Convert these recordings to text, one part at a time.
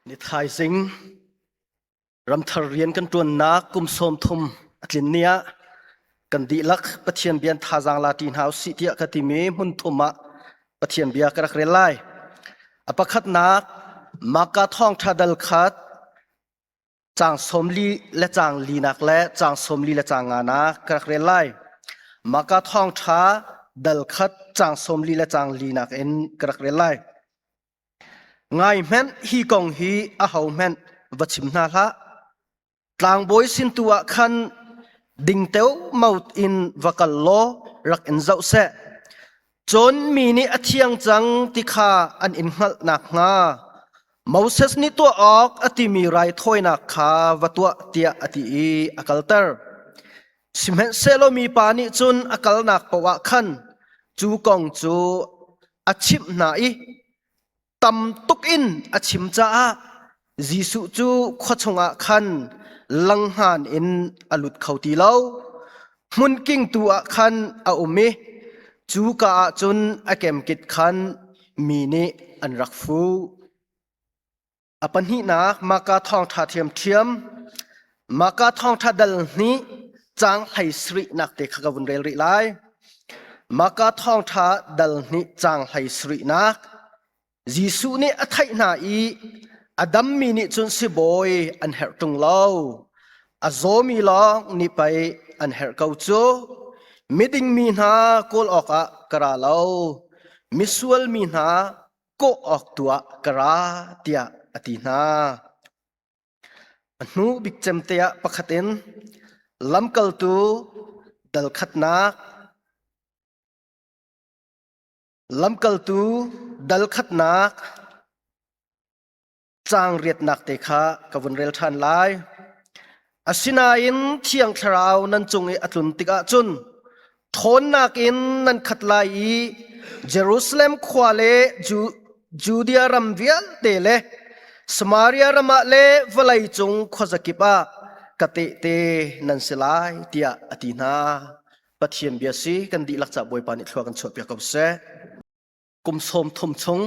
นิทายสิงรำทเรียนกันจวนนักกุมสมทุมอัตลินเนียกันดีลักปะเทียนเบียนทาจังลาตินเฮาสิที่กติมีมุนทุมะปะเทียนเบียกระเรลไลอปะขัดนักมากาท่องทาดัลขัดจางสมลีและจางลีนักและจางสมลีและจางงานักกระเรลไลมากาท่องทาดัลขัดจางสมลีและจางลีนักเอ็นกระเรลไลไงแม่นฮีกงฮีอาหาวแม่นวัชิมนาละกลางบอยสินตัวขันดิ่งเต้ามาอินวักลโลรักอินเจ้าเสจนมีนี่อธิยังจังติขาอันอินหัลนักงามาเสสนี่ตัวออกอติมีไรถ้อยนักขาวัตัวเตียอติอีอักลเตอร์สิเมเซโลมีปานิจุนอักลนักปวะขันจูกงจูอชิมนาอีตำตุกอินอชิมจ้าจีสุจูขวชงะขันลังหานอินอลุดเขาตีเล่ามุนกิ้งตัวขันอาอุมิจูกาจุนอเกมกิดขันมีนิอันรักฟูอปันหินักมากาทองทาเทียมเทียมมากาทองทาดัลนี้จางไฮสรินักเตะขกวุนเรลริไลมากาทองทาดัลนี้จางไฮสรินักจีสุนี่อัฐินาอีอดัมมีนิจุนสิบอยอันเฮตุงเล่าอโซมีลองนี่ไปอันเฮเกาจูมิดิงมีนาโกลออกะกระเล่ามิสวลมีนาโกออกตัวกระเตียอตินาอนุบิกเจมเตียปะขัดินลำกลตูดัลขัดนักลำกลตูดัลขัดนักจางเรียดนักเตคะกวนเรลทันไลอาศินาอินเที่ยงคราวนันจงอัตุนติกาจุนทนนักอินนันขัดไลเยรูซาเล็มขวาเลจูเดียรัมเวียลเตเลสมาริยารัมเลวลัยจงขวาสกิปะกติเตนันสลายเตียอตินาปัทเทียนเบียซีกันดีลักจับบอยปานิทัวกันชดเปียกับเสกุมสมทุมชง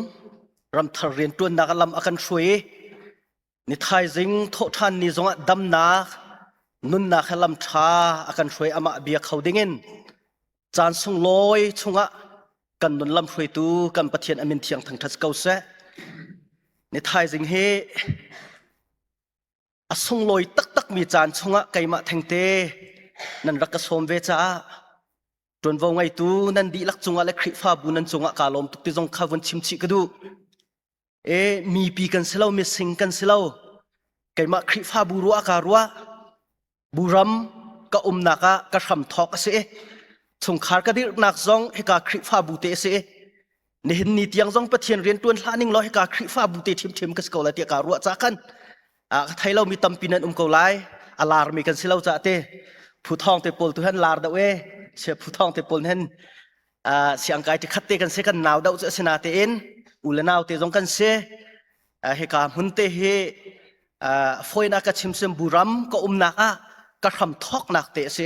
รำทเรียนตัวนักลำอากันช่วยนิทายจิงโททันนิจงดำนักนุนนักลำชาอากันช่วยอามาเบียเขาดิ่งินจานส่งลอยชงะกันนุนลำช่วยตูกันปะเทียนอเมนเทียงทางทัศเกาเสนิทายจิงเฮอส่งลอยตักมีจานชงะไก่มาแทงเตนันรักกสมเวจ้าจนว่าไงตูนันดีลักจงอะไรคริฟ้าบุนันจงะกาลมตุกติจงข้าวันชิมชิกระดูมีปีกันเสลามีสิงกันเสลาไก่มาคริฟ้าบุรัวการัวบุรัมก็นักก็ทำทอกเสียสงขารก็ได้นักจงให้การคริฟ้าบุเตเสียในเห็นนิตยังจงปะเทียนเรียนตัวหลานิ่งรอให้การคริฟ้าบุเตเทียมก็สกอลเตียการัวจากกันไทยเรามีตำปีนันเกาไลอาลาร์มีกันเสลาจากเตผู้ท่องเตปลตุหันลาร์ดาวเชื่อผู้ท่องเตปลนั้นเสียงกายที่ขัดเตกันเสกันหนาวดาวจะเสนาเตนอุลนาวเตจงกันเสเฮกามุนเตเฮฟอยนักชิมเซมบุรัมก็นักก็ทำทอกนักเตเส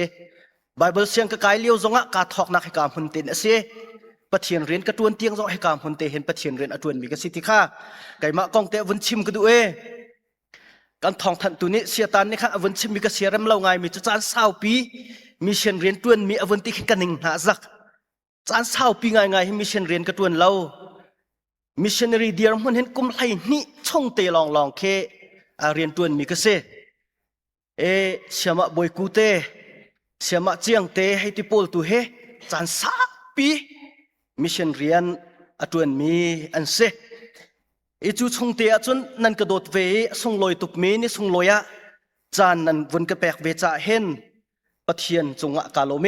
ไบเบิลเสียงก็กายเลี้ยวจงก็ทอกนักเฮกามุนเตเสปะเทียนเรียนกระตวนเตียงจงเฮกามุนเตเห็นปะเทียนเรียนอตวนมีกสิทธิค่าไก่มากองเตวันชิมก็ดูการท่องทันตัวนี้เสียตันนี่ค่ะวันชิมมีกษียรำเล่าไงมีจาน20 ปีมีเชียนเรียนตวนมีอวันติกันหนึ่งหาจักจาน20 ปีไงมีเชียนเรียนกระตวนเล่ามิชชันนารีเดียร์มันเห็นกุมไลนี่ช่องเตลองเคเรียนตัวมีกษเเสียมาบอยกูเตเสียมาเจียงเตให้ที่โพลตัวเฮจาน3 ปีมิชชันเรียนตัวมีอันเซจูช่องเตะจนนั่นกระโดดเวส่งลอยตุกมีนี่ส่งลอยจานนั้นวนกระแปกเวจ่าเห็นปะเทียนจงกาลม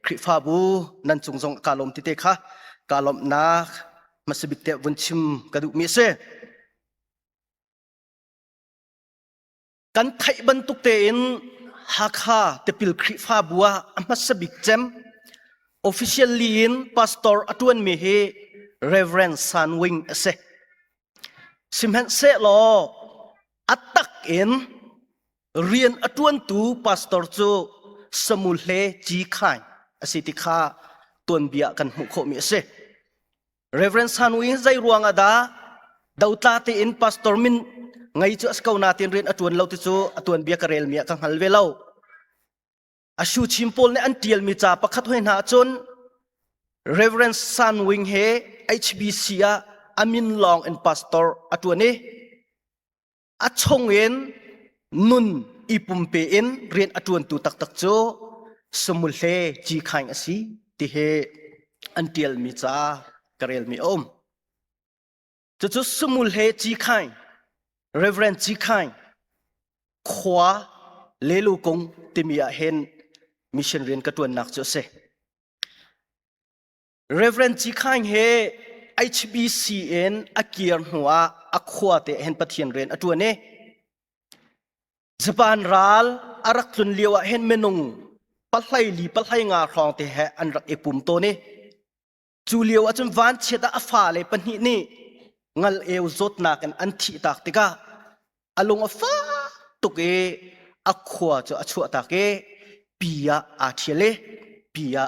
คริฟาบูนั่นจงกาลมติเตค่ะกาลมนักมาสบิเตวันชิมกระดูกมีเสกันไทยบรรทุกเตนฮักฮาเตปิลคริฟาบัวมาสบิกเจม officially in pastor อตวนมีเฮ reverend Sanwing เสสิมเห็นเสลออัตตักเอ็นเรียนอตวนตู pastor จูสมุลเลจีขายสิติขาตัวนเบียกันหุโคมีเสReverend Sanwing ใจรวงอาดาดาวตาเตอิน Pastor Min ngay chu askaw natin rin atuan lo ti chu atuan bia karel mi kang halve lo asu chimpol ne an tial mi cha pakhat hoi na chon Reverend San Wing he HBC a Amin Long and Pastor atuan ni achongen nun ipumpe in rin atuan tu tak tak chu sumul he ji khaing asi ti he an tial mi cha karel mi om chu sumul he ji khaing Reverend ji khaing khwa lelu kong timia hen mission rin katuan nak chu se Reverend ji khaing he HBCN akiar hua akhwa te hen pathian ren atuan ne Japan ral arak tlun liwa hen menung palhai nga rong te he an rak epum to ne chu liwa chun van cheta afa le panhi ni ngal eu zot nak an thi tak tika alung afa tuke akhwa chu achua ta ke pia a thiale pia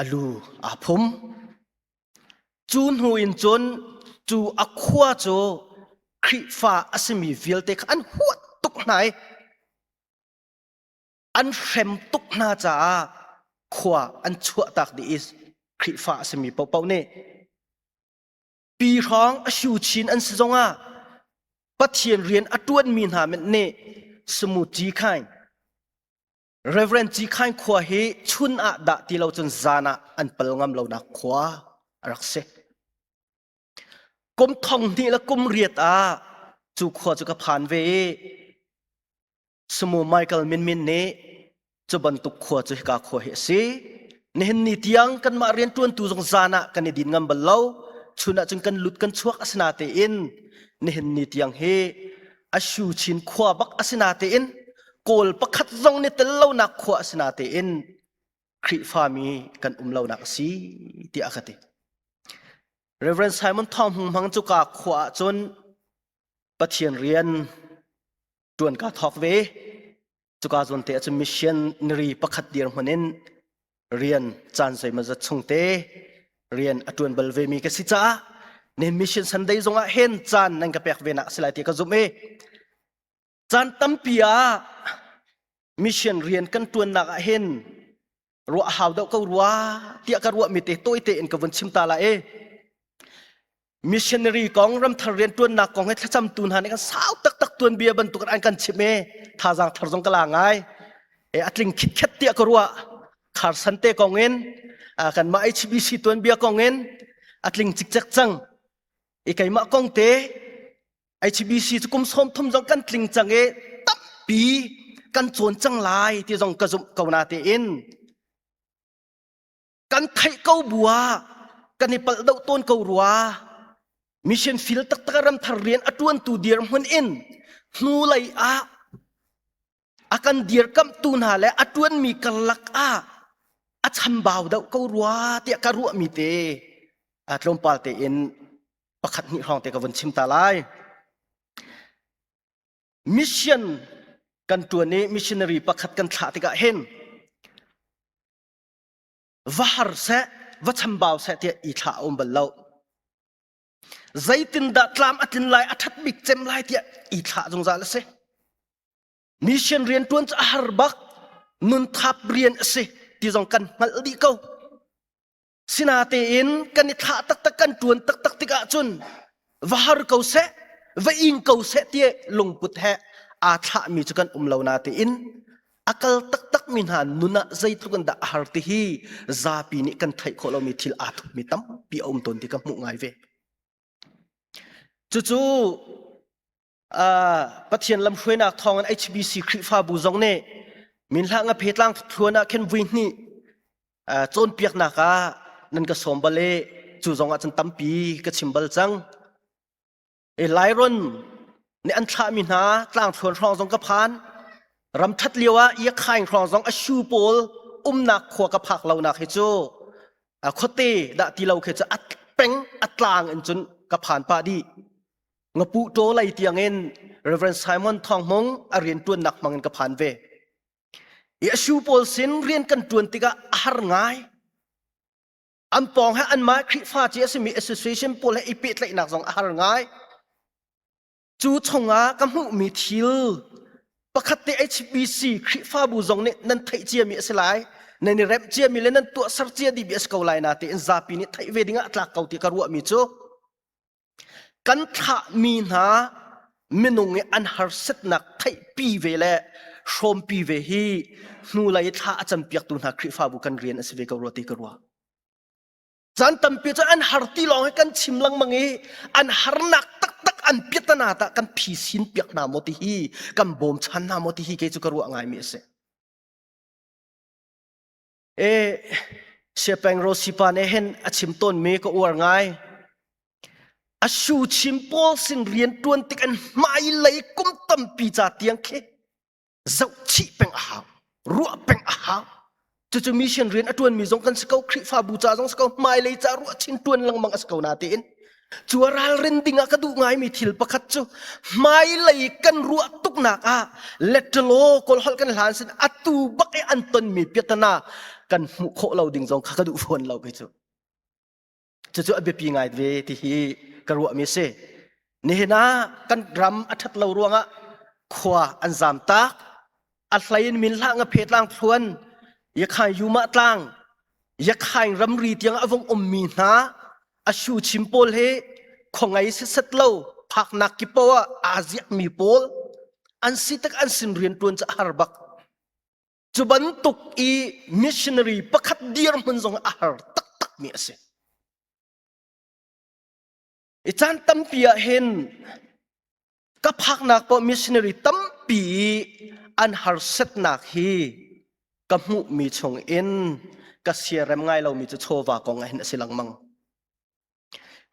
alu aphum chun hu in chon chu akhwa chu khri fa asmi vialte an huat tuk nai an rem tuk na cha khwa an chua tak di is khri fa asmi pau pau ne pi rong asu chin an zonga pathian rian atuan min ha men ne smu ji khain Reverend ji khain khwa he chun a da ti lo chun zana an palngam lo na khwa rakse kom thong ni la kom riat a chu khwa chu ka phan ve smu Michael min ne chu ban tuk khwa chu ka khwa he se ne hen ni tiang kan ma rian tuan tu jong zana kan ni din ngam balo chuna chung kan lut kan chuak asna te in ne hen ni tiang he asu chin khwa bak asna te in kol pakhat zong ni tel lo nak khwa asna te in khri fami kan lo nak si ti akate Reverend Simon Thom hung mang chu ka khwa chon pathian rian tuan ka thok ve chu ka zon te chu missionary pakhat dir manin rian chan sai ma za chungte rian atuan balve mi ka si cha ne mission Sunday zonga hen chan nang ka pek ve na silai te ka zume chan tampia mission rian kan tuan na hen ro haw da ko ruwa tia ka ruwa mi te toi te en ka von chim ta la e missionary kong ram thar rian tuan na kong he thacham tun han kan sau tak tak tuan bia ban tu kan chime tha jang thar jong kala ngai e atling khit khet tia ko ruwa khar sante kongen kan ma HBC tuan bia kongen atling chik chak chang e kai ma kong te HBC chu kum som thum jong kan tling chang e tap pi kan chon chang lai ti jong ka zum kauna te in kan thai kau bua kan ni pal dau ton kau ruwa mission field tak takaram thar rian atuan tu dir hun in nu lai a akan dir kam tu na le atuan mi kalak a acham baw dau kau ruwa ti ka ruwa mi te atlom pal te in pakhat ni rong te ka von chim ta lai mission kan tuan ni missionary pakhat kan thla ti ka hen vahar se vacham baw se te I tha bal lo zaitin da tlam atin lai athat bik chem lai tia I tha jong za la se mission rian tuan cha har bak nun thap rian se ti jong kan mal di ko sinate in kan tha tak tak kan tuan tak tak tika chun vahar ko se va ing ko se tia lungput he a tha mi chu kan lo na te in akal tak tak min han nuna zaitu kan da har ti hi za pi ni kan thai kholo mi thil a mi tam pi ton ti ka mu ngai ve chu pathian lam hruina thong an HBC khri fa bu zong ne min la nga phetlang thuana khen win ni chon piak na ka nan ka sombale chu zong a chan tampi ka chimbal chang e lairon ne an thla min ha tlang thon rong zong ka phan ram that liwa ia khaing rong zong a shu pol nak khwa ka phak lo na khe chu a khote da ti lo khe cha at peng atlang en chun ka phan pa di ngapu to lai tiang en Reverend Simon Thong Mong arian tuan nak mangen ka phan ve ia shu pol sin rian kan tuan tika har ngai am pong ha an ma khri fa che asmi association pol ha ipet lai nak zong har ngai จูชงากำหูมีทิลประคัตเต HBC คริฟ้าบูจงเนี่ยนั่นไทยเจียมีสลายในนี่เร็บเจียมีเลยนั่นตัวสัรเจียดีบีสเกาไลนาเตอินซาปีนี่ไทยเวดิงะตลักเกาติการวมีจูกันทะมีนามินุงอันฮาร์เซตนักไทยปีเวลชมปีเวฮีนูไลท่าอาจารย์เปียกตุนหาคริฟ้าบุกันเรียนอสเวกรติกรัวจันตัมเปียจะอันฮาร์ตีลองให้กันชิมลังมังเออันฮาร์นักตักตักอันเปียตนาตะกันผีสินเปียกนามติฮีกันบ่มชันนามติฮีเกจุกรัวง่ายมีเสเชเปงโรสิปานเห็นอาชิมต้นเมก็อวง่ายอาชูชิมโปสินเรียนตวนติกันไม่เลยกุมตัมปีจ่าเตียงเคเจ้าชีเป็นอาหารรัวเป็นอาหารจะมีเช่นเรียนอตวนมีจงกันสกาวคริฟ้าบูจ่าจงสกาวไม่เลยจ่ารัวชินตวนลังมังสกาวนาเตียนจัวรัลเรนดิงกระดูง่ายมีทิลประคัตจูไม่เลยกันรัวตุกนักเลตโลกอลฮอลกันหลานสินอตูบักอันตนมีเปียตนากันมุขเราดิ่งจงกระดูฝนเราไปจูอเบปีง่ายเวที่กรัวมีเสนี่นะกันรำอัฐเรารวงขวาอันจามตากอัศยมินล่างเพดล่างพลวนยักขายยูมาตล่างยักขายรำรีเตียงอวงอมมีนาอาชูชิมโปลเฮของไงเสร็จเราพักนักกิปวะอาเซียมีโปลอันสิตักอันสินเรียนตวนจะฮาร์บักจุบันตุกอีมิชชันนารีประคัดเดียร์มันจงอาหารตักตักมีเสอาจารย์ตั้มปีเห็นกับพักนักปอมิชชันนารีตั้มปีอันฮาร์เซตนักฮีกับมุมีชงอินกับเสียรำไงเรามีจะโชว์ว่ากองไงนั่นสิลังมัง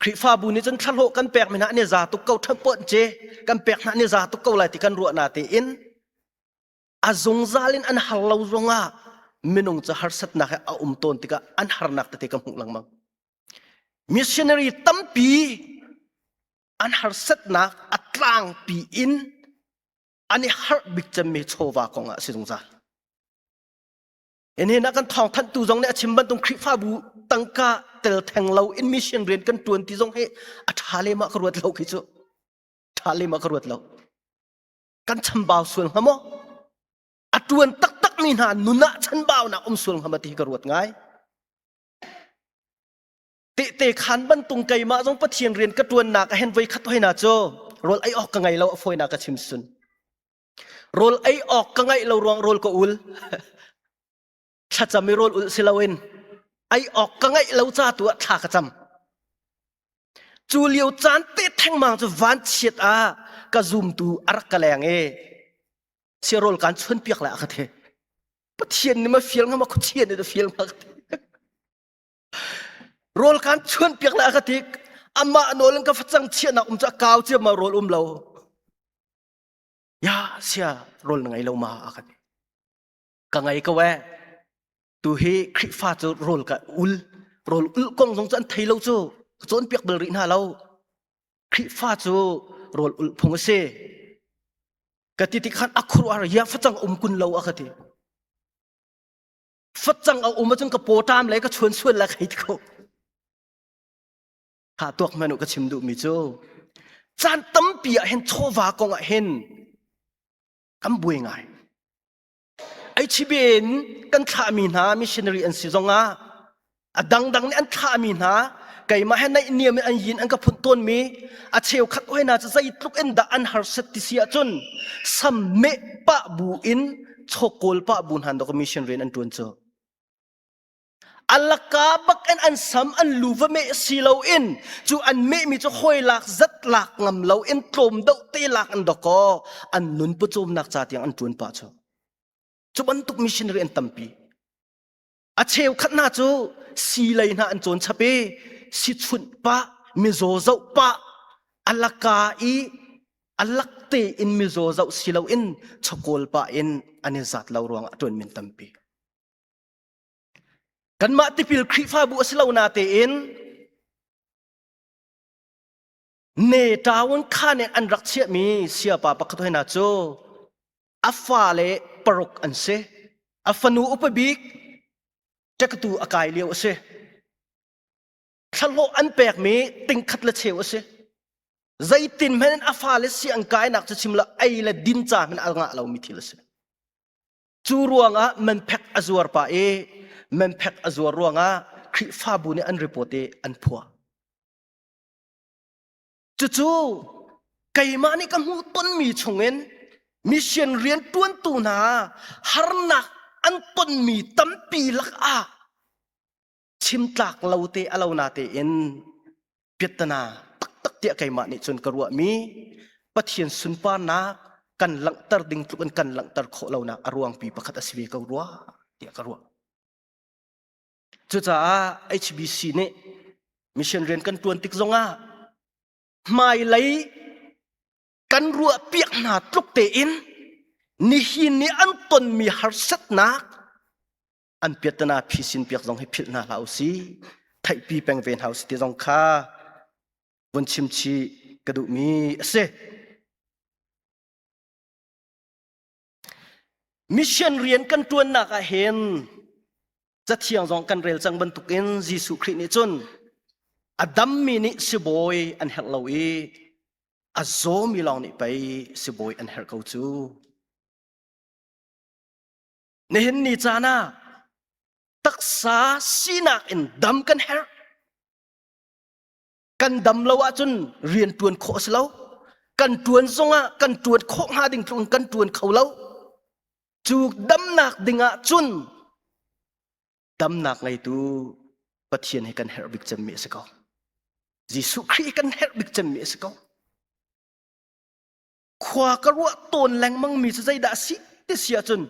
คริฟ้าบุญนี่จนทะเลกันแปลกไม่นะเนี่ยจ่าตุกเกาทั้งปนเจกันแปลกนะเนี่ยจ่าตุกเกาไหลที่กันรัวนาเตอินอาจงซาลินอันฮัลเราจงมินงจะฮาร์เซตนักเอาต้นติกาอันฮาร์นักแต่กับมุลังมังมิชชันนารีตั้มปีอันฮาร์เซตนักอัตรางปีอินอันนี้ฮาร์บิกจะมีโชว์ว่ากองสิจงซาเห็นนักกันทองท่านตูจงเนี่ยชิมบันตรงคริฟ้าบุตั้งกาเตลแทงเราอินมิชชันเรียนกันตวนที่จงให้อัฐาเลมากรวดเราคิดจูทาเลมากรวดเรากันชันบ่าวส่วนหามอัตวนตักตักมีนานุนะชันบ่าวนะส่วนหามที่กรวดง่ายเตะขันบันตุงไก่มาจงปะเทียนเรียนกระตวนนักเห็นไว้คัดไว้นาโจโรลไอออกกังไงเราฟอยนักชิมซุนโรลไอออกกังไงเรารวงโรลก็อุลถ้าจะไม่โรลอุลสิลาวินไอออกกังไงเราจ้าตัวท่ากระจำจูเลียวจานเตะแทงมาจะวันเฉียดกระซุมตูอารักกะแลงเสียโรลการชวนเปียกแหละกันเถอะปะเทียนนี่มาเฟียงมาคุเทียนนี่จะเฟียงมาโรลการชวนเปียกแหละกันเถอะอามาโนลังกับจังเชียนะจะกาวเจียมาโรลเรายาเสียโรลไงเรามากันกังไงก็แวตูเฮคริฟ้าจะโรลกับอุลกงสงจันไทยเราจูจนเปียกเบลริน่าเราคริฟ้าจูโรลอุลพงเสกติติขันอักครัวอะไรยาฟัดจังกุนเราอะกันเถอะฟัดจังเอามาจนกระโปตามเลยก็ชวนละใครที่เขาหาตัวมันก็ชิมดูมิจูจานตั้มปีเห็นโชวากงเห็นกำบุยง่ายไอชิเบนกันข้ามีนามิชชันนารีอันสิจงดังนี่อันข้ามีนาไก่มาให้ในเนียมอันยินอันกับพุ่นต้นมีเชียวขัดไว้น่าจะใจตุกเอ็นดาอันฮาร์เซติเซียจนสัมเมปะบูอินโชโกลปะบุญฮันดอกมิชชันนารีอันตวนเจออัลลักาบักอันซ้ำอันลูวเมสีเลาอินจูอันเมมีจะคอยหลักจัดหลักงำเลาอินตรมเดาเตหลักอันดอกอันนุนปุจมนักจัดยังอันจวนป่าจูจูบันตุกมิชชันนารีอันตั้มปีเชียวขัดน่าจูสีเลยน่าอันจวนชะเปสิชุนปะมิโซเจ้าปะอัลลักาอัลลักเตอินมิโซเจ้าสีเลาอินชโกลปะอินอันนี้จัดเลารวงอันจวนมินตั้มปีกันมาติพิลคริฟ้าบุษลาวนาเตอินเนตาวันข้าเนอันรักเชียมีเสียป่าปักตัวให้นาโจอัฟฟาเลปรกอันเซอัฟฟานูอุปบิกจะกระตูอากายเลียวเซทะโลอันแปลกมีติงคัดละเชวเซ zaitin men afale si ang kai nak cha chimla ai la din cha men anga lo mi thil se chu ruanga men phek azwar pa e men phek azwar ruanga khri fa bu ne an report e an phua chu kai ma ni kan hu ton mi chungen mission rian tuan tu na harna an ton mi tampi lak a chim tlak laute alona te in pietana tak tak tia kai ma ni chun karua mi pathian sun pa na kan lang tar ding tu kan lang tar kho lo na aruang pi pakhat aswi ka ruwa tia karua chu cha HBC ne mission rian kan tuan tik zonga mai lai kan ruwa piak na tluk te in ni hin ni an ton mi har sat na an piatana phisin piak zong hi phil na lau si thai pi peng ven house ti zong kha bun chim chi kadu mi ase mission rian kan tuan na ka hen za thiang zong kan rel chang ban tukin Jesu Christ ni chun adam mi ni siboi an hello e azo mi long ni pai siboi an her kau chu ne hin ni chana taksa sinak in dam kan her kan dam lawa chun rian tuan kho slo kan tuan zonga kan tuan kho ha ding chun kan tuan khau lo chu dam nak dinga chun dam nak ngai tu pathian he kan her bik cham mi se ko Jesu Christ kan her bik cham mi se ko khwa karwa ton lang mang mi chai da si te sia chun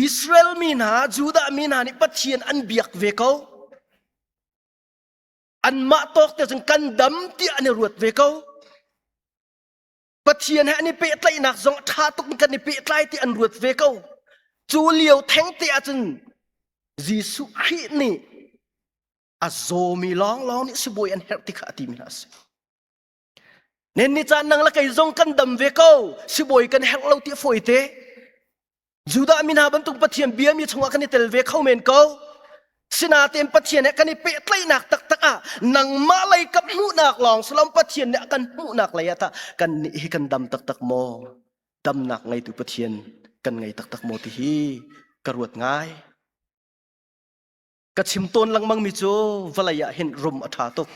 Israel mi na Juda mi na ni pathian an biak ve ko an ma tok te jang kan dam ti an ruat ve ko pathian ha ni pe tlai nak zong tha tuk kan ni pe tlai ti an ruat ve ko chu liu theng ti a chun Jesu Christ ni azo mi long ni siboi an her ti kha ti mi nas nen ni chan nang la kai zong kan dam ve ko siboi kan her lo ti foi te Juda mina bantuk pathian biam mi chunga kan tel ve khau men ko sina tem pathian kan ni pe tlai nak tak tak a nang ma lai kap mu nak long salam pathian ne kan mu nak lai ata kan ni hi kan dam tak tak mo dam nak ngai tu pathian kan ngai tak tak mo ti hi karuat ngai ka chim ton lang mang mi chu valaya hin rum atha tok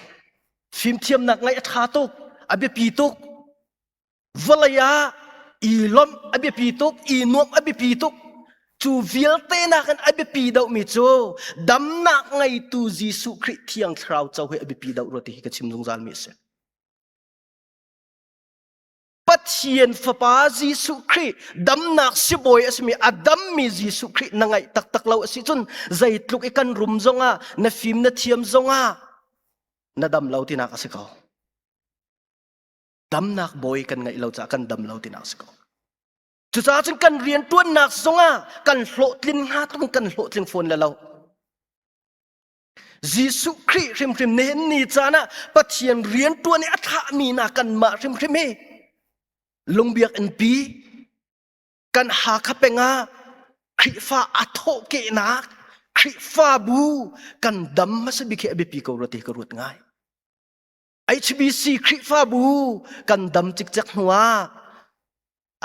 phim thiam nak ngai atha tok abe pi tok valaya i lom abe pi tok i nuam abe pi tok chu vil te na kan abe pi dau mi chu dam nak ngai tu Jesu Christ thiang thrau chau he abe pi dau ro ti ka chim jong zal mi se pathian fapa Jesu Christ dam nak siboi asmi adam mi Jesu Christ na ngai tak tak lau asi chun zai tluk ikan rum zonga na phim na thiam zonga na dam lau ti nak asikaw dam nak boy kan ngai lau cha kan dam lau ti nak asikaw chu cha chen kan rian tuan nak zonga kan hlo tlin ha tung kan hlo tling phone la lau Jesu Christ rim rim ne ni chana pathian rian tuan ni atha mi na kan ma rim rim he lungbiak en pi kan ha khapenga khri fa atho ke na khri fa bu kan dam ma se bikhe be pi ko rote ko rut ngai HBC khri fa bu kan dam chik chak huwa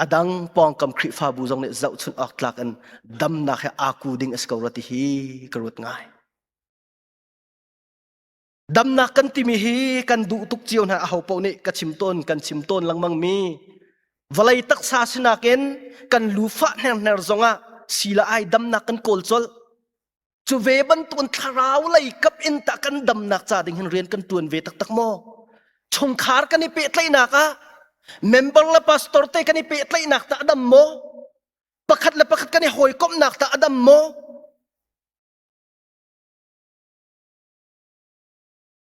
adang pong kam khri fa bu jong ne zau chun ak tlak an dam na kha aku ding as ko rote hi ko rut ngai dam na kan ti mi hi kan du tuk chiu na ho po ne ka chim ton lang mang mi valai tak sa sinaken kan lufa ner zonga sila ai dam nak kan kolchol chu ve ban tun tharau lai kap in ta kan dam nak cha ding hin rian kan tuan ve tak tak mo chong khar kan ni pe tlai naka member la pastor te kan ni pe tlai nak ta adam mo pakhat la pakhat kan ni hoi kom nak ta adam mo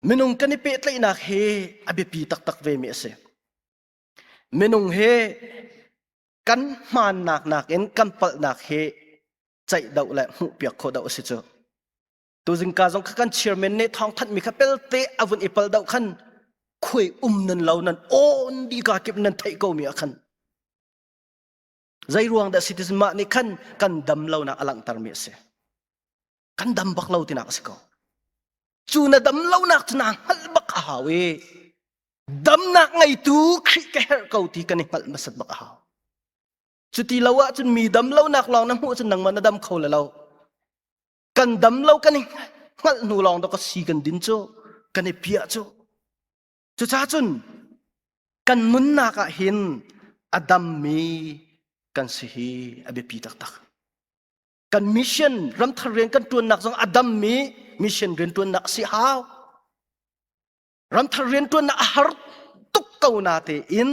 minung kan ni pe tlai nak he abi pi tak tak ve mi ase menung he kan man nak en kan pal nak he chai dau la hu piak kho dau si chu tu jing ka jong kan chairman ne thong that mi khapel te avun ipal dau khan khoi nan lau nan on di ka kip nan thai ko mi akhan zai ruang da citizen ma ni khan kan dam lau na alang tar mi se kan dam bak lau ti nak se ko chu na dam lau nak na hal bak hawe dam nak ngai tu khri ka her kau ti kan ngal masat bak ha chuti lawa chun mi dam lo nak long na mu chun nang man dam khol lo kan dam lo kan ngal nu long do ka si kan din cho kan pia cho chu cha chun kan mun na ka hin adam mi kan si hi abi pi tak tak kan mission ram thar ren kan tuan nak jong adam mi mission ren tuan nak si how ram thar ren tuan nak har tuk kau na te in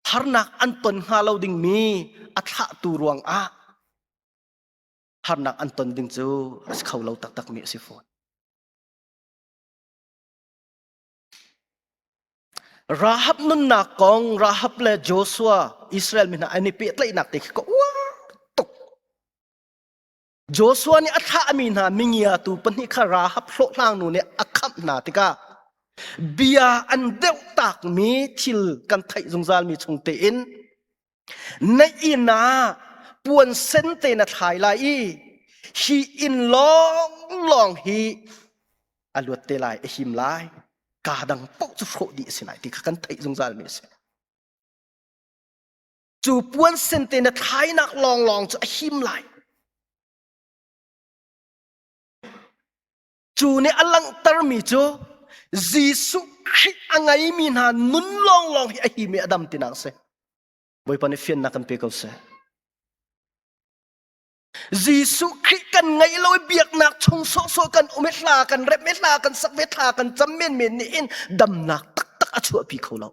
har nak an ton ha lo ding mi atha tu ruang a har nak an ton ding chu as khau lo tak tak mi si phone Rahab nun na kong Rahab le Joshua Israel mina ani pe tlai nak te ko wa tuk Joshua ni atha amina mingia tu pani kha Rahab hlo lang nu ne akhap na te ka bia an deuh tak mi thil kan thai zungzal mi chung te in na ina puan sen te na thai lai hi in long hi aluat te lai him lai kadang pok chu kho di sinai ti kan thai zungzal mi se chu puan sen te na thai nak long chu him lai chu ne alang tar mi chu Jisu Christ angai min ha nun long hi hi mi adam tinang se boy pan fian na kan pe ko se Jisu Christ kan ngai loi biak nak chung so kan umetla kan rep metla kan sak metla kan chammen men ni in dam nak tak tak achu pi kholo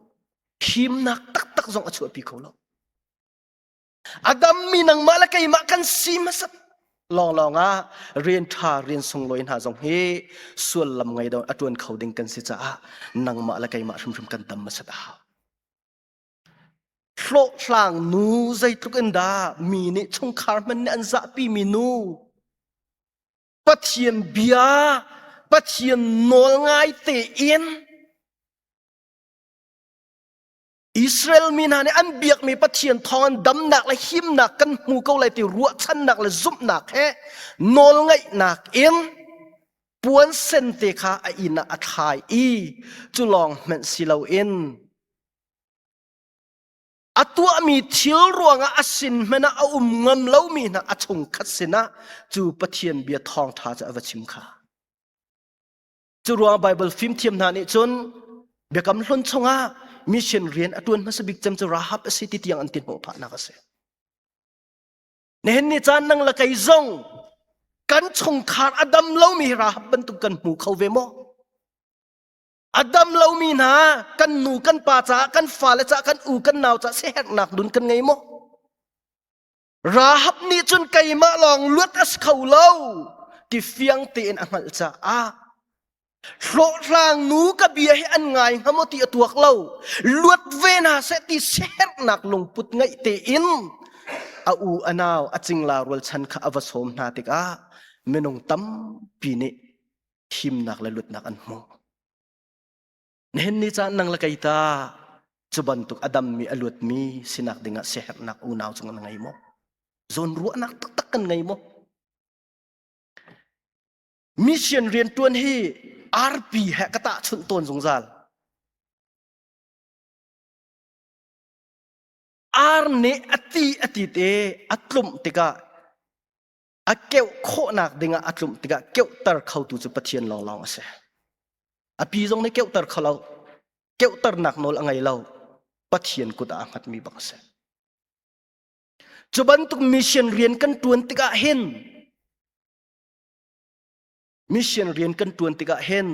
him nak tak tak zong achu pi kholo adam mi nang malakai ma kan si masat long a rian tha rian sung loin ha jong he sual lam ngai do atun khoding kan si cha nang ma la kai ma shum kan tam ma sa da hlo hlang nu zai tuk enda mi ni chung khar man an za pi mi nu pathian bia pathian nol ngai te in Israel min han an biak mi pathian thon dam nak la him nak kan mu ko lai ti ruwa chan nak la zup nak he nol ngai nak in puan sen te kha a ina a thai chu long men silo in atua mi thil ruanga asin mena a ngam lo mi na a chung khat sina chu pathian bia thong tha cha awachim kha chu ruang bible film thiam na ni chun bekam hlon chunga mission rian atun masabik cham chu Rahab city tiang an tin ho pha na ka se nen ni chan nang la kai zong kan chung khar adam lo mi Rahab ban tu kan mu khau ve mo adam lo mi na kan nu kan pa cha kan fa le cha kan u kan naw cha se hek nak dun kan ngai mo Rahab ni chun kai ma long luat as khau lo ti fiang te en angal cha hlo lang nu ka bia hi an ngai hamoti atuak lo luat vena se ti ser nak lung put ngai te in a u anaw a chingla rol chan kha avasom na tik menong tam pi ni him nak la lut nak an mo nen ni chan nang la kai ta chuban tuk adam mi alut mi sinak dinga seher nak unaw chung ngai mo zon ru nak tak tak kan ngai mo mission rian tuan hi RP ha kata chun ton zungzal ne ati te atlum tika akeu kho nak dinga atlum tika keu tar khau tu chu pathian long ase api jong ne keu tar khalau keu tar nak nol angai lau pathian kuta angat mi bang se chuban tuk mission rian kan tuan tika hen mission rian kan tuan tika hen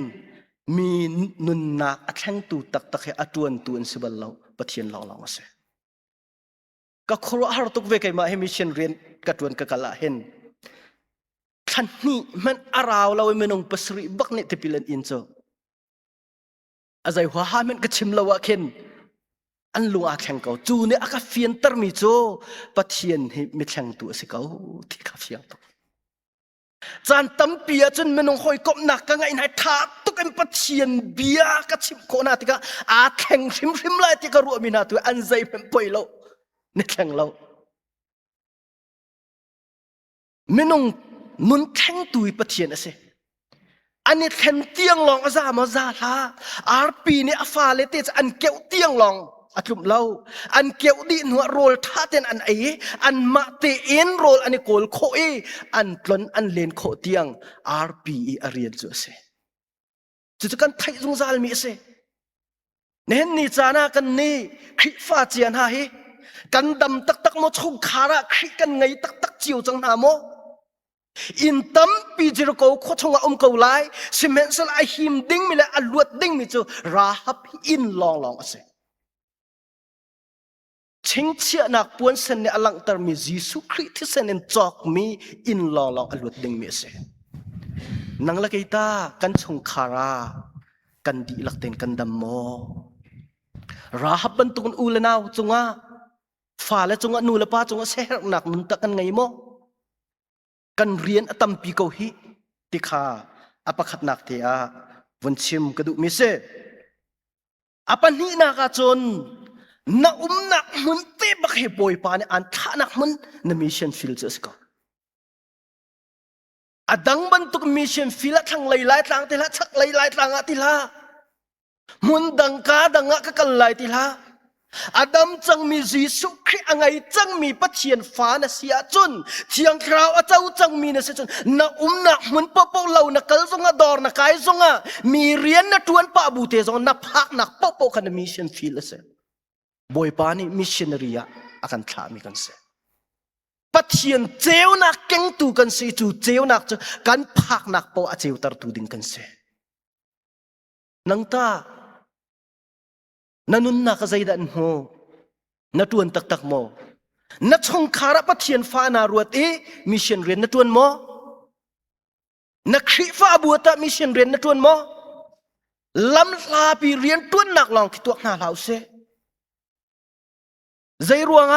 mi nun nak athang tu tak tak he atuan tuan sibal lau pathian long ase ka khoro har tuk ve kai ma he mission rian ka tuan ka kala hen than ni man araw law menong pasri bak ni tepilan incho azai wa ha men ka chim lawa khen an lunga khang ko chu ne aka fian tar mi cho pathian hi mi thang tu se ko thi ka fiang to chan tam pia chun menong hoi kop nak ka ngai nai tha tuk em pathian bia ka chim ko na tika a kheng hrim lai ti ka ru mi na tu an zai pem poi lo ne khang lo menong nun khang tu pathian ase อันนี้เทนเตียงลองอาซามาซาลาอาร์ปีนี่อาฟาเลเตจะอันเกี่ยวเตียงลองอาจุมเล่าอันเกี่ยวดีหัวโรลท่าเต็นอันไออันมาเตเอ็นโรลอันนี้โกลโคเออันปลนอันเลนโคเตียงอาร์ปีอาเรียนจูเซจุดกันไทยจงซาลมีเซเน้นนี่จานากันนี่คริฟ้าเจียนฮาเฮกันดำตักตักโมชงคาระคริกันไงตักตักจิวจังนาโมอินตัมปีจิรโกโคชงอาเกาไลสิเมนสลายหิมดิ้งมิเลอลวดดิ้งมิจูราฮับอินลองลองเซชิงเชียนักปวนเซนเนอลังตรมียิสุคริสต์เซนจอกมีอินลองลองอลวดดิ้งมิเซนังละกิตากันชงคารากันดีลักเต็นกันดำโมราฮับบันตุกอูเลนาวจงว่าฝ่าและจงว่านูละป้าจงว่าเสหนักนุนตะกันไงโมกันเรียนอตัมปีโกหิติขาอปขัดนักเทียวันชิมกระดูมิเซอปันนี้นักจนนักนักมันเตะบักเหบอยปานอันท่านักมันนมิชชั่นฟิลเจสก็อดังบันตุกมิชชั่นฟิลทั้งหลายๆทางติละชักหลายๆทางติละมุนดังกาดังกะกันหลายติละอดัมจังมียิสุคริอังไงจังมีปัจเจียนฟ้านะเสียจนเทียงคราวอาเจ้าจังมีนะเสียจนนักนักมันปะปะเหล่านักกลซงดอร์นักไก่ซงมีเรียนนักทวนปะบูเตซงนักพักนักปะปะกันมิชชั่นฟิลเสบอยปานี่มิชชันนารีอากันทามีกันเสปัจเจียนเจ้านักเก่งตูกันเสียจูเจ้านักจะกันพักนักปะอาเจ้าตรตูดิงกันเสนังตานันุนนักใจดันโมนัทวนตักตักโมนัทชงคาระปัจเจียนฟ้านารวดมิชชันเรียนนัทวนโมนักขีฟ้าบัวตามิชชันเรียนนัทวนโมลำลาปีเรียนตวนนักลองคิดตัวหน้าเหล่าเสใจรวง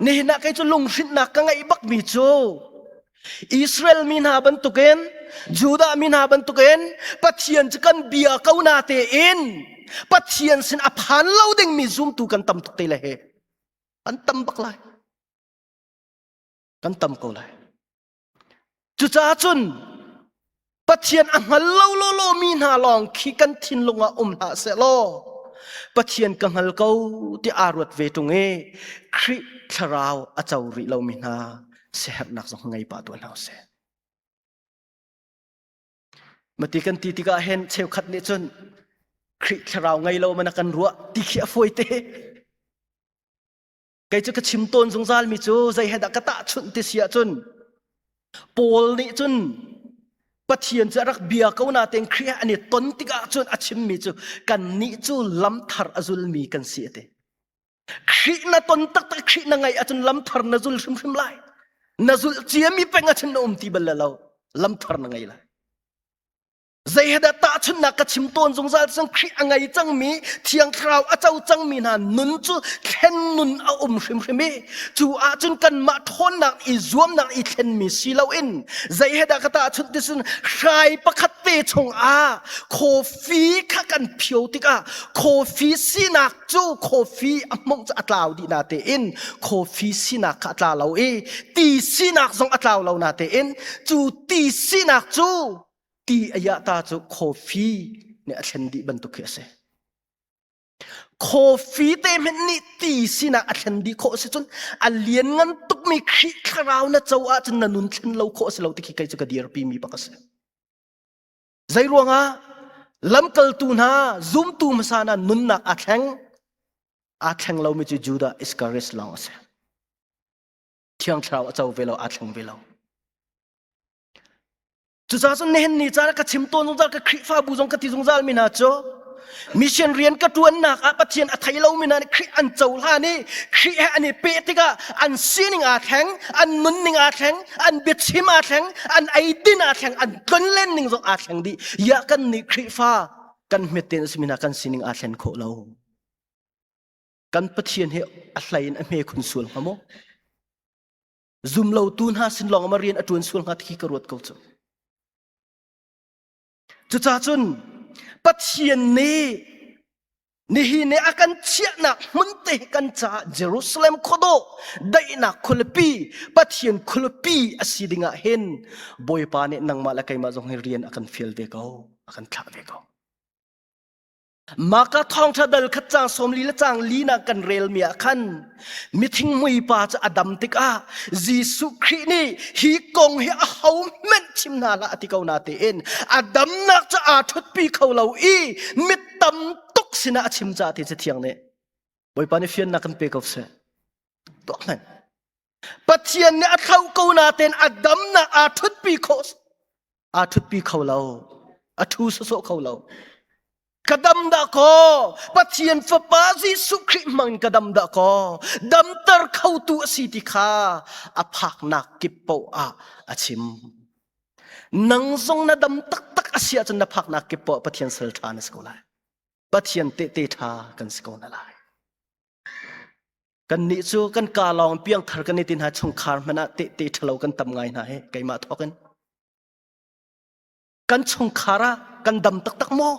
นี่นักไอ้จุลงสินักกังไอ้บักมิโจอิสราเอลมินาบันตุเกนจูดามินาบันตุเกนปัจเจียนจะกันเบียเขานาเตอินปัจเจียนสินอภันเล่าเด้งมีซุ่มตูกันตำตุกเตลเฮกันตำบักไลกันตำเขาไลจุจ้าจุนปัจเจียนอังฮัลเล่าโลมีนาลองขี้กันทินลงหาเสโลปัจเจียนกังฮัลเขาที่อารวดเวตุงคริทราวอาเจ้าริเรามีนาเสียนักสงไงป่าตัวเราเสียมาตีกันตีกาเห็นเชลขัดเนี่ยจนคริทราวไงเรามันกันรัวตีเขียฟวยเตะไกจะกระชิมต้นสงสารมิจูใจเหตุกตะชุนติเสียจนปอลนี่จนปัจเจียนจะรักเบียเขาหน้าเต็งครีอันนี้ต้นติกาจนอาชิมมิจูกันนี่จูล้ำทาร์อจุลมีกันเสียเตครีน่ะต้นตักครีน่ะไงอาจนล้ำทาร์นจุลชิมไลนจุลเจียมีเป็นอาจนอมตีบัลเลาล้ำทาร์น่ะไงล่ะใจเหตุตาชนะกระชิมต้นสงสารสังครีอังไงจังมีเทียงคราวอาเจ้าจังมีนานุนจูเข็นนุนเอาชิมจูอาจนกันมาทนนักอีจวมนักอีเข็นมีสีเหลาอินใจเหตุกตาชุดที่สุนใครประคัตเตชงโคฟีข้ากันเพียวติกาโคฟีสีนักจูโคฟีอมงจะอัตลาวดีนาเตอินโคฟีสีนักอัตลาวเราตีสีนักทรงอัตลาวเรานาเตอินจูตีสีนักจูตีอายะตาจูโคฟีเนี่ยเช่นดีบรรทุกเสโคฟีเต็มนี่ตีสินะเช่นดีโคเสจนอันเลียนงันตุกมีขี้คราวนะเจ้าอาจจะนันุนเช่นเราโคเสเราติคิกายจะกระเดียร์ปีมีปักเสใจรวงลำกลตูนาซุ่มตูมสานานุนนักอาแข่งเราไม่จูดาอิสการิสลองเสเที่ยงเช้าเจ้าเวลาอาแข่งเวลาจุดจ้าจนเห็นนี่จ้าก็ชิมต้นจงจ้าก็คริฟ้าบูจงกติจงจ้ามีนาโจมิเชนเรียนกระตวนนักปัจเจียนอัฐยเรามีนาคริอันเจ้าล่านี่คริอันนี้เปติกาอันซีนิงอาแข็งอันนุนนิงอาแข็งอันเบ็ดชิมอาแข็งอันไอดินอาแข็งอันต้นเล่นนิงจงอาแข็งดีอยากกันนี่คริฟ้ากันเมตเตนสมินากันซีนิงอาแข็งโคเรากันปัจเจียนเฮอะไรนั่นเมคุณส่วนฮะโมซุ่มเราตูนหาสินลองมาเรียนอตวนส่วนหาที่กระโดดเขาจ้จุดจ้าจุนปัจเจียนนี้ nihi ne akan chia nak munte kan cha Jerusalem khodo dai na khulpi pathian khulpi asidinga hen boy pa ne nang malakai ma jong rian akan feel ve ko akan thla ve ko maka thong thadal khachang somli la chang lina kan rel mia khan mithing mui pa cha adam tik a Jesu Christ ni hi kong hi a hau men chimna la atikau na te en adam nak cha a thut pi kholo i mitam tuk sina achim cha te thiang ne boy pa ni fian na kan pe ko se to man pathian ne a thau ko na ten adam na a thut pi khos a thut pi kholo a thu so kholo kadam da ko pathian fa pa Jesu Christ man kadam da ko dam tar khau tu asiti kha aphak nak kipo a achim nang zong na dam tak tak asia chan na phak nak kipo pathian sel than skola pathian te te tha kan skona lai kan ni chu kan ka long piang thar kan ni tin ha chung khar mana te te thalo kan tam ngai na he kai ma thoken kan chung khara kan dam tak tak mo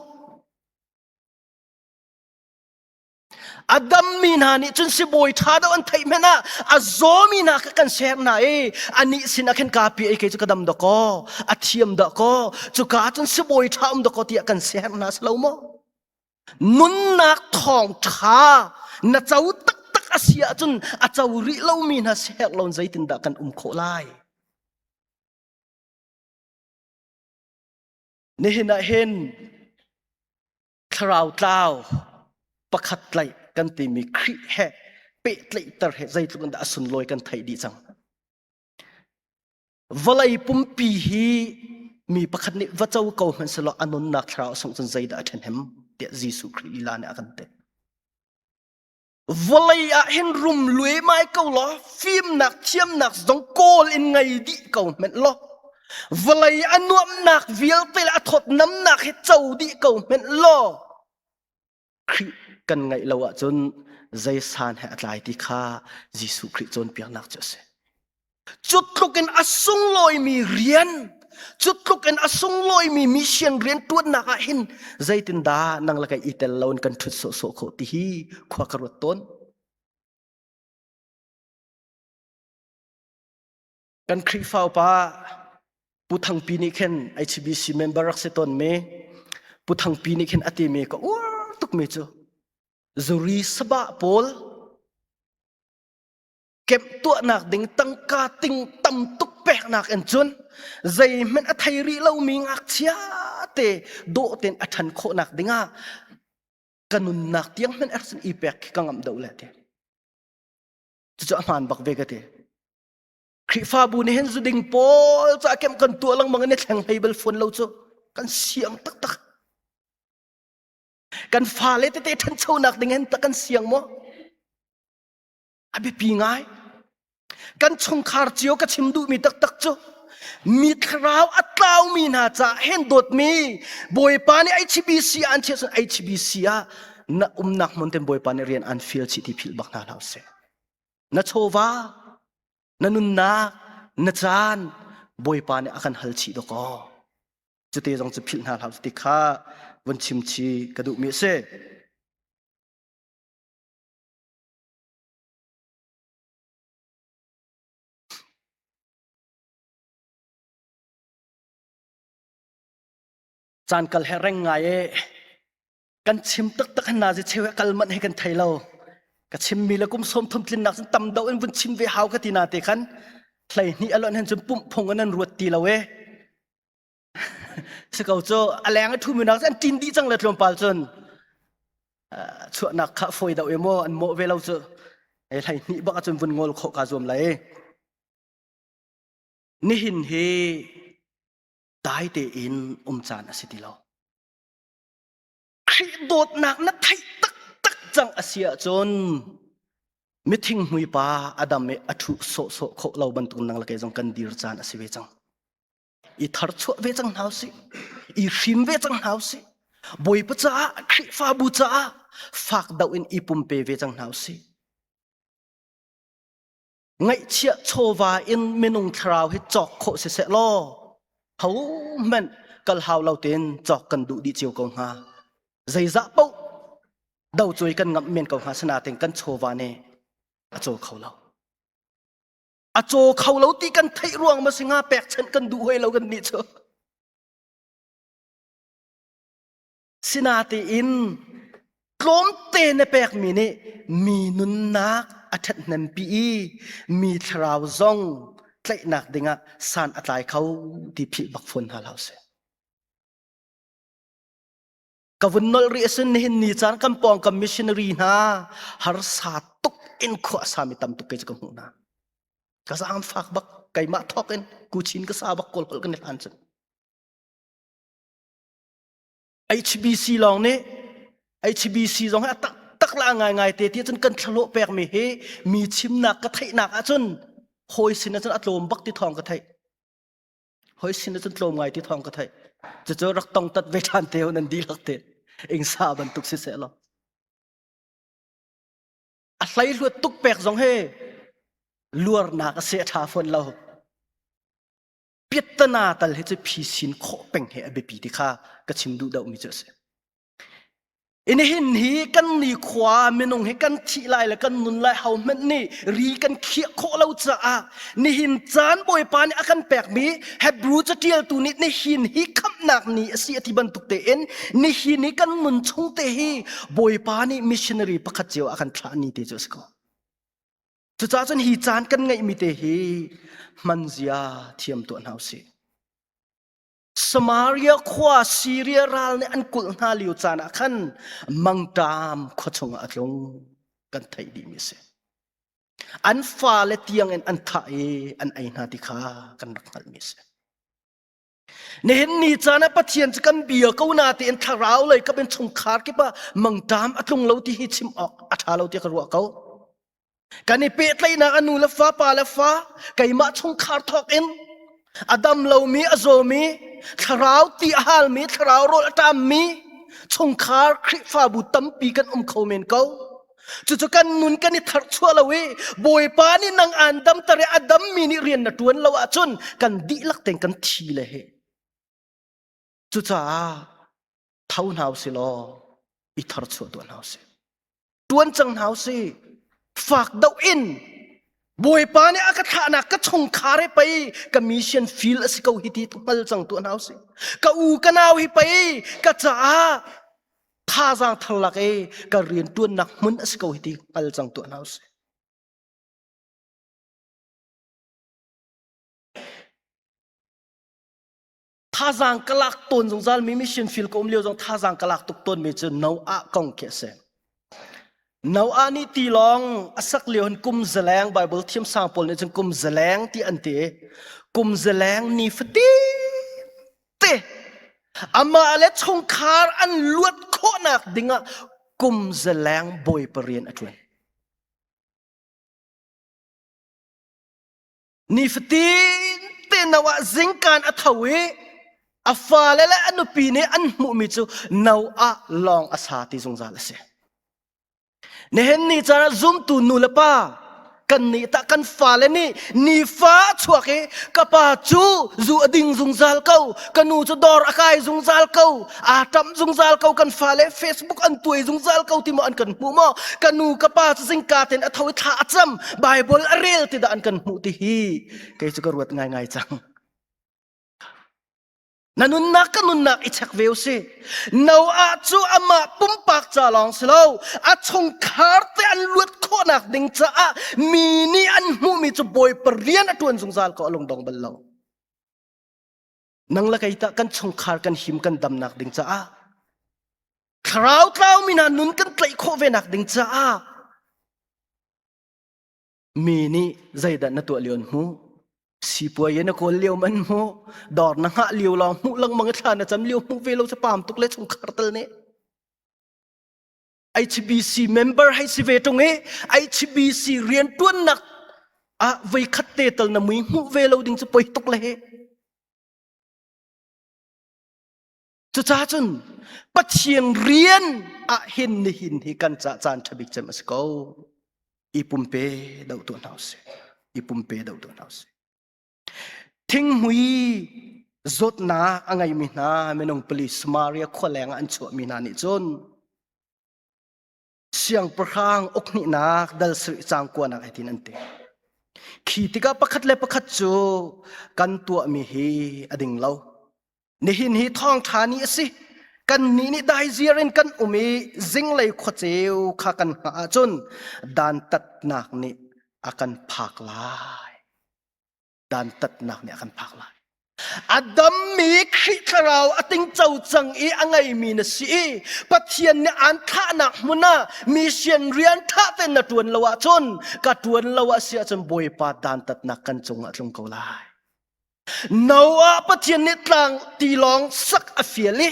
Adam mina ni chun si boy tha da an thai mena a zomi na ka kan ser na e ani sin aken kapi e ke chu kadam da ko a thiam da ko chu ka chun si boy tha da ko ti kan ser na slo mo nun nak thong tha na chau tak tak asia chun a chau ri lo min ha ser lon zaitin da kan kho lai ni hina hen khrau tlau pakhat lai kan ti mi khri he pe tlai tar he zai tlung da sun loi kan thai di chang valai pum pi hi mi pakhat ni wachau ko man selo anon nak thra song chun zai da then hem te Jesu Christ ila ne akan te valai a hen rum lui mai ko lo phim nak thiam nak zong kol in ngai di ko men lo valai anuam nak vial pe la thot nam nak he chau di ko men lo kan ngai lawa chun zai san ha atlai ti kha Jesu Christ chon piang nak chose chutlukin asung loi mi rian chutlukin asung loi mi mission rian tuan na ka hin zai tin da nang la kai itel lawn kan thut so so kho ti hi khwa karot ton kan khri fau pa puthang pi ni khen HBC member rak se ton me puthang pi ni khen ati me ko tuk me chu zuri saba pol kem tu nak ding tang ka ting tam tuk pek nak en chun zai men a thai ri lo mi ngak chia te do ten a than kho nak dinga kanun nak tiang men action ipek kangam do le te chu man bak ve ka te khri fa bu ni hen zu ding pol cha kem kan tu lang mang ne thang bible phone lo chu kan siam tak tak kan fa le te than chau nak ding hen ta kan siang mo abi pi ngai kan chung khar chiu ka chim du mi tak tak chu mi khrau atlaw mi na cha hen dot mi boy pa ni HBC an che HBC a na nak mon tem boy pa ni rian an feel chi ti phil bak na lau se na chowa na nun na na chan boy pa ni akan hal chi do ko chu te jong chu phil na lau ti kha wan chim chi ka du mi se chan kal hereng ngai e kan chim tak tak na je chewe kal man he kan thailo ka chim mi la kum som thum tlin nak tam do en bun chim ve haw ka ti na te khan thlai ni alon hen chum pum phong an ruat ti lawe se kau cho aleng thu mi nak san tin di chang la tlom pal chon chu nak kha foi da emo an mo ve lo chu e thlai ni ba ka chum bun ngol kho ka zum lai ni hin he dai te in chan asiti lo khri dot nak na thai tak tak chang asia chon mithing hui pa adam me athu so so kho lo ban tung nang la ke jong kan dir chan asiwe chang i thar chu ve chang hau si i hrim ve chang hau si boy pa cha khri fa bu cha fak dau in ipum pe ve chang hau si ngai chia chowa in menung thrau he chok kho se se lo hau men kal hau lau ten chok kan du di chiu ko ha zai za pau ดาวจอยกันงับเมียนกับหาสนาเต็งกันโชวานีอาโจเขาเราอาโจเขาเราตีกันไทยรวงมาสิงหาแปกฉันกันดูให้เรากันนี่เถอะสินาตีอินกลมเตนแปกมีนี่มีนุนนักอัฐนันปีมีทราวซองใกล้นักดิงะสานอัตายเขาที่พิบักฝนหาเราเสียกวนนอลเรียสนเห็นนี่จานกันปองกับมิชชันนารีนะหาสาตุกอินขวาสามิตามตุกเกจกับหูนะก็สามฟักบักไก่มาทอกกันกูชินก็สาบักกอลกอลกันในพันจัน HBC ลองเนี่ย HBC ลองให้ตักละง่ายๆเตี้ยจนกันทะลุแปลกมีเฮมีชิมหนักกระไทหนักจนหอยสินจนอัดลมบักที่ทองกระไทหอยสินจนลมไงที่ทองกระไทจะเจอรักต้องตัดเวทานเตียวนันดีลักเตะเองซาบันตุกเสียหรออะไรลวดตุกแปลกสองเฮลัวหนักเสียทาฝนเราเปียตนาตัลเฮจะพิสินโคเป็งเฮอเบปีติข้ากระชิมดูดาวมิเจสอินเห็นฮีกันนี่ขวาเมนงเฮกันทีไลและกันนุนไลเฮามันนี่รีกันเขียโคเราจะนี่หินจานบอยปานอากันแปกมีเฮบรูจะเดียลตูนี่นี่หินฮีคำหนักนี่เสียที่บรรทุกเตนนี่หินนี่กันมุนชงเตฮีบอยปานี่มิชชันนารีประคัตเจียวอากันทรานี่เตจสก็จะจ้าจนฮีจานกันไงมิเตฮีมันเสียเทียมตัวนาสิสมาเรียขวาซีเรียรัลเนี่ยอันกุลนาลิวจานะขันมังตามขชงอัดลงกันไทยดีมิเสอันฟ้าเลตียงอันไทยอันไอนาติขากันรักนัลมิเสเนี่ยเห็นนี่จานะปะเทียนจะกันเบียก็นาตีอันทาราวเลยก็เป็นชงขาดกี่ปะมังตามอัดลงเราที่ฮิชิมออกอัฐาเราที่กระรัวเขากันนี่เปิดเลยนะอนุละฟ้าปาละฟ้าไก่มาชงขาดทอกเอ็นอดัมเรามีอโซมีทราวตีอาลมีทราวโรลตามมีชงคาร์คริฟาบุตัมปีกันเขาเมนเขาจุกันนุนกันนี่ทัดชัวละเวบอยปานี่นางอันดัมตระอดัมมีนี่เรียนนัดวนเราจนกันดีลักเต็งกันทีเลยเฮจุจ้าเท่าหนาวสิลออีทัดชัวตัวหนาวสิตัวนจังหนาวสิฝากดาวอินบอยปานี่อากาศหนักก็ชงคาร์ไปกับมิชชั่นฟิลสิเขาฮิตตุมัลจังตัวหนาวสิก็อูกันเอาฮิไปก็จ้าท่าจังทะลักก็เรียนตัวนักมุนสิเขาฮิตมัลจังตัวหนาวสิท่าจังกลักตนจงจัลมีมิชชั่นฟิลก็เลี้ยวจงท่าจังกลักตุกตนมีจะนาวอะกงเกษนาอันนี้ตีลองสักเลี้ยนกุมแสลงไบเบิลเทียมสางปนเนี่ยจึงกุมแสลงที่อันเตกุมแสลงนี่ฟตีเตอามาเล็ดชงคาร์อันลวดโคนักดิ่งะกุมแสลงบอยเปรียนอัจวนนี่ฟตีเตนาวะจิงการอัฐเวอาฟาเลและอนุปีเนอันมุมิจูนาวะลองอาสาติจงจาลเสเนี่ยเห็นนี่จาระซุ่มตูนูละป้ากันนี่ตะกันฟ้าเลยนี่ฟ้าชัวเกกับป้าจูจูอดิ่งซุงซาลเขากันนูจะดอร์อากายซุงซาลเขาอาทำซุงซาลเขากันฟ้าเลยเฟซบุ๊กอันตัวซุงซาลเขาที่มาอันกันหูมอกันนูกับป้าจะสิงกาเต็นอัฐวิทาจำไบเบิลเรียลที่ดอันกันหูที่ฮีแกจะกระวดง่ายๆจังนันนักกันนักอิชักเวลสินาอาจูอามาปุ่มปากจ่าลองสโลอาชงคาร์เตอันลวดโคนักดิงจ้ามีนี่อันหูมีจะบอยเปรียนตัวสงสารก็ลงดองบัลลงนังละไก่ตะกันชงคาร์กันหิมกันดำนักดิงจ้าคราวคราวมีนันนุนกันไกลโคเวนักดิงจ้ามีนี่ใจดันนัตัวเลียนหูสิป่วยนักคนเลี้ยวมันหูดอดนังหะเลี้ยวลองหูลังมังทานจำเลี้ยวหูเวลจะปามตุกเล็ดชงคาร์ตลเนี่ย HBC member ให้สิเวตรงนี้ HBC เรียนตัวนักไว้คัดเตตลนะมึงหูเวลดิ่งจะป่วยตุกเล่จะจ้าจนปัจเจียงเรียนเห็นให้กันจะจานทบิกจะมาสกออีปุ่มเปดาวตัวหนาวสิอีปุ่มเปดาวตัวหนาวสิทิ้งหุยจดนาอะไรมีนาไม่น้องปลีสมาเรียขวแรงอันชั่วมีนานี่จน เสียงประคางอกนี่นักดัลสริจางกวนนักไอตินันเตขีติกาประคัดเลประคัดจูกันตัวมีฮีอดิ่งเล่านี่หินฮีทองฐานีสิกันนี่ได้เจียรินกันมีจิงเลยขวดเจียวข้ากันหาจนดานตัดหนักนี่อากันพักลายดานตัดหนักนี่อากันพักลายอดัมมีคิดเราอติงเจ้าจังอีอังไงมีนสิปะเทียนเนี่ยอันท่าหนักมุนะมีเชียนเรียนท่าเต้นนตวนละวะจนกัตวนละวะเสียจนบวยปาดานตัดหนักกันจงอจงเกลายนาวะปะเทียนเนี่ยต่างตีลองสักอเฟียลิ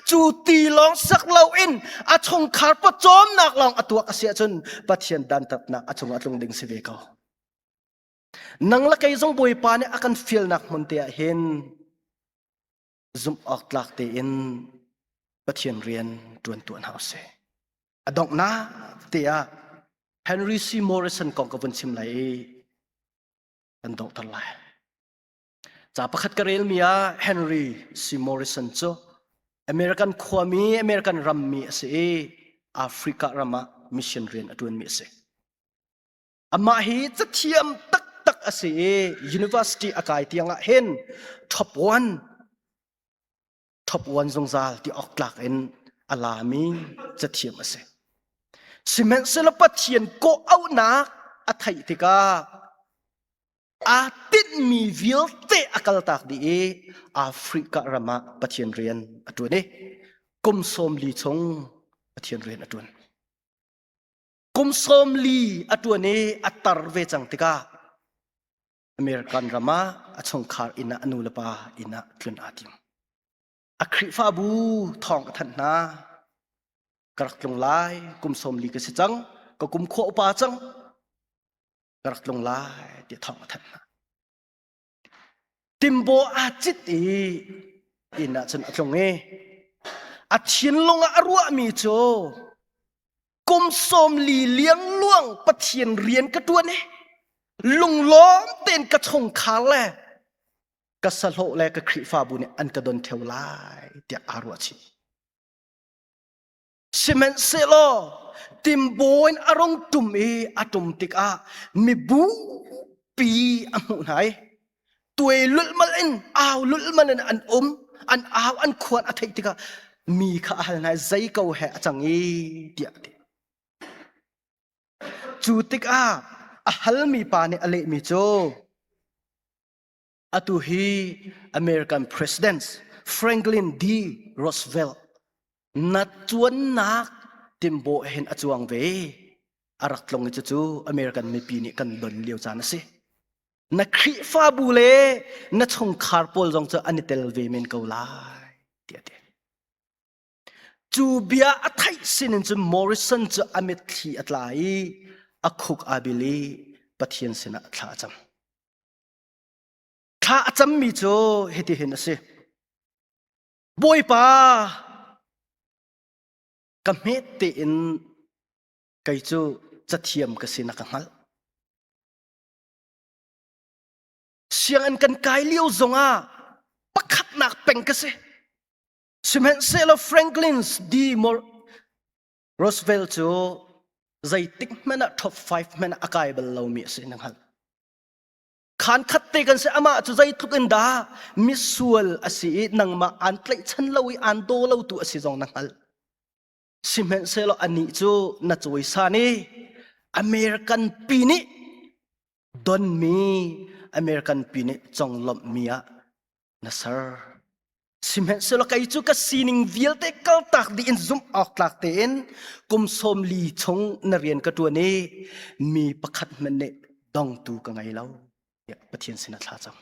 จูตีลองสักเลาอินอชงขาดปะจอมหนักลองอตัวเสียจนปะเทียนดานตัดหนักอจงดึงสิเวกานังละไกจงบวยปาเนี่ยอากันฟีลนักมันเตียเห็นซุมออกหลักเตียนปะเทียนเรียนตัวหาเสอดอกนะเตียเฮนรี่ซีมอริสันกองกับวันชิมไหลอันดอกตะไลจากประคัดกระเรลมีอาเฮนรี่ซีมอริสันโจอเมริกันขวามีอเมริกันรัมมีเสแอฟริการามามิชชันเรียนตัวมีเสอามาฮีจะเทียมตักเส University อากาศที่ยังเห็น top one ทรงซาลที่ออกหลักเอ็นอาลามีจะเทียมเสสิเมนเซลปัทเทียนก็เอาหนักอัฐิติกาอาติดมีวิลเตอากาลตักดีแอฟริการามาปัทเทียนเรียนตัวนี้กุมสมลีชงปัทเทียนเรียนตัวนี้กุมสมลีตัวนี้อัตรเวจังติกาอเมริกันรามาอชงคาร์อินะอนุลปาอินะคลุนอาติมอัคริฟาบูทองทันนากรักลงลายกุมสมลีกสิจังก็กุมขวปาจังกรักลงลายเดี๋ยวทองทันนาติมโบอาจิตอินะจันตรงเออาชินลงอารัวมีโจกุมสมลีเลี้ยงล่วงปะเทียนเรียนกระตัวนี้ลุงล้อมเต้นกระชงขาแลกสโลแลกคริฟาบุเนี่ยอันกระดนเทวลายเดียอารัวชีเซเมนเซโลติมโบนอารมณ์ตุมอาตุมติกามีบูปีอามุนายตัวลุลมาเล่นลุลมาเล่นอันอันควรอัฐิติกามีข้าหันายใจเก่าแห่จังเดียจูติกาฮัลมีปานี่อเลมีโจอตุฮีอเมริกันประธานาธิบดีแฟรงคลินดีโรสเวลต์นัดจวนนักติมโบเห็นอจวงเวอารักลงจู่อเมริกันไม่ปีนี้กันโดนเลี้ยวจานสินักคริฟาบูเล่นัดชงคาร์ปอลจงจะอันนี้เตลเวเมนเกาลายเดียดจูเบียอัฐิสินจะมอริสันจะอเมทีอัตไลอักขุกอาบิลีปะเทียนสินะท่าจำมีโจเหตุเห็นสิบอยป้ากำเนิดเต็นไกจูจะเทียมกับสินักหัลเสียงอันกันไกลเลี้ยวจงปักขัดหนักเป็นกันสิสิเมนเซลแฟรงคลินส์ดีมอร์โรสเวลต์โจใจติ๊กมันท็อป5มันอากาศเบลลาวมีสินักหัลขันขัดเตกันเสียมาจะใจทุกันดามิสวลอสีนังมาอันเตยฉันเลวอันโดเลวตัวอสีจงนังฮัลสิเมนเซลอันนี้จูนัจวยสานีอเมริกันปีนี้ดอนมีอเมริกันปีนี้จงลบมีอะนัสร์สิเมนเซลใครจูก็ซีนิงวิลเตกัลตักดีอินซุมออกหลักเต็นกุมสมลีชงนเรียนกตัวนี้มีประคัดมันเนดองตูกังไงเล่าปะเทียนสินะท่าจัง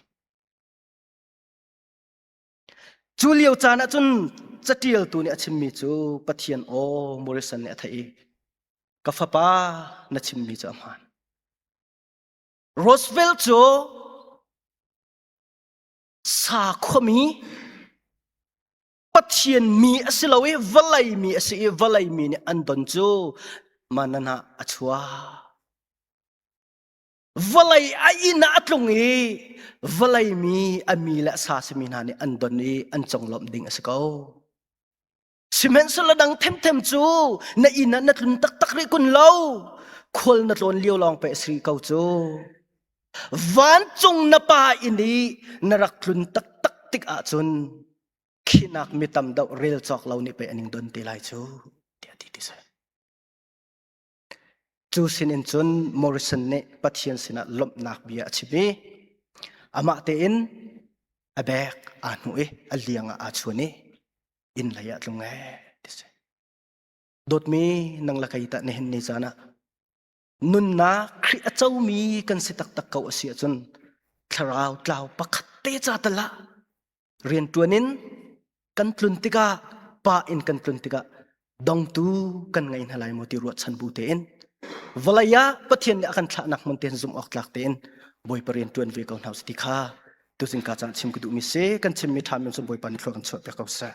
จูเลียวจานะจนจะเตียลตัวนี้ชิมมีจูปะเทียนโอมอริสันเนี่ยไทยกาฟป้านะชิมมีจูอามันโรสเวลต์โจสาขมีปะเทียนมีอสิลาเววลัยมีอสิวลัยมีเนี่ยอันดอนจูมานันหาอชัววลัยไอ้นาตรงนี้วลัยมีอามีและสาสมินานี่อันดอนนี้อันจงลมดิ่งสกาวสิ simen saladang them chu na ina na tlun tak ri kun lo khol na tlon liu long pe sri kau chu van chung na pa ini narak tlun tak tik a chun khinak mitam dau rel chok lo ni pe aning don ti lai chu ti sa chu sin in chun Morrison ne pathian sina lom nak bia chibi ama te in abek anu alianga a chuni in laya tlunga tise dot mi nang lakaita ne hin ni jana nun na khri achau mi kan sitak tak kau asia chun tharau tlau pakhat te cha tala rian tuanin kan tluntika pa in kan tluntika dong tu kan ngain halai moti ruat san bu te in valaya pathian ne akan thla nak mon ten zum ok tlak te in boy parian tuan ve kau haus tikha tu sin ka chan chim ku du mi se kan chim mi tham min som boy pan thlo kan chho pe kau sa